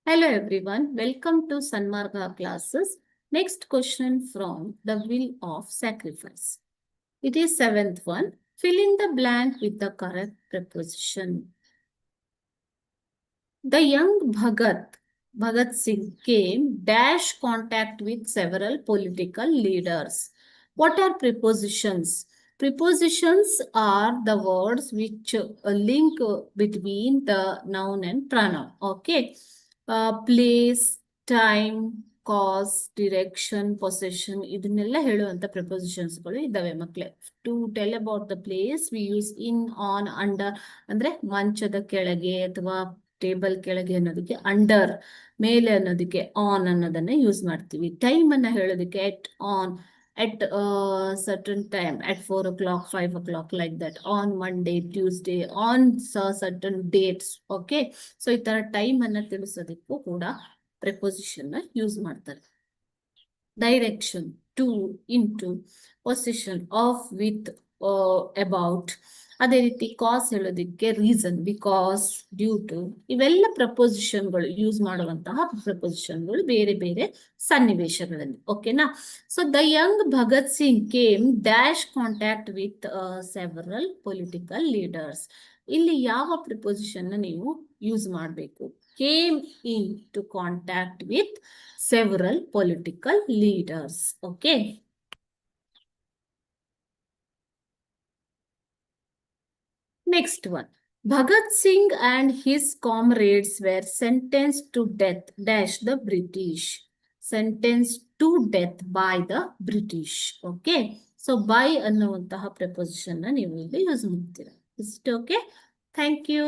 Hello everyone, welcome to Sanmarga classes. Next question from The Will of Sacrifice. It is seventh one. Fill in the blank with the correct preposition. The young Bhagat Singh came dash contact with several political leaders. What are prepositions? Prepositions are the words which link between the noun and pronoun. Okay. Place, time, cause, direction, possession ಇದನ್ನೆಲ್ಲ ಹೇಳುವಂತ prepositionsಗಳು ಇದ್ದಾವೆ ಮಕ್ಕಳೇ. To tell about the place, we use in, on, under. ಅಂದ್ರೆ ಮಂಚದ ಕೆಳಗೆ ಅಥವಾ table ಕೆಳಗೆ ಅನ್ನೋದಕ್ಕೆ ಅಂಡರ್, ಮೇಲೆ ಅನ್ನೋದಕ್ಕೆ ಆನ್ ಅನ್ನೋದನ್ನ ಯೂಸ್ ಮಾಡ್ತೀವಿ. ಟೈಮ್ ಅನ್ನ ಹೇಳೋದಕ್ಕೆ at certain time, at 4 o'clock, 5 o'clock, like that, on Monday, Tuesday, on certain dates. Okay, so ಈ ತರ ಟೈಮ್ ಅನ್ನ ತಿಳಿಸೋದಕ್ಕೂ ಕೂಡ ಪ್ರೆಪೋಸಿಷನ್ ನ ಯೂಸ್ ಮಾಡ್ತಾರೆ. Direction, to, into, position, of, with, about. ಅದೇ ರೀತಿ ಕಾಸ್ ಹೇಳೋದಕ್ಕೆ ರೀಸನ್, ಬಿಕಾಸ್, ಡ್ಯೂ ಟು. ಇವೆಲ್ಲ ಪ್ರಪೋಸಿಷನ್ಗಳು ಯೂಸ್ ಮಾಡುವಂತಹ ಪ್ರಪೋಸಿಷನ್ಗಳು ಬೇರೆ ಬೇರೆ ಸನ್ನಿವೇಶಗಳಲ್ಲಿ. ಓಕೆನಾ? So the young Bhagat Singh came dash contact with several political leaders. ಇಲ್ಲಿ ಯಾವ ಪ್ರಿಪೋಸಿಷನ್ ನೀವು ಯೂಸ್ ಮಾಡಬೇಕು? Came in to contact with several political leaders. Okay. Next one. Bhagat Singh and his comrades were sentenced to death dash the British. Sentenced to death by the British. Okay. So by ಅನ್ನುವಂತಹ preposition ನ ನೀವು ಇಲ್ಲಿ use ಮಾಡ್ತೀರಾ. Is it okay? Thank you.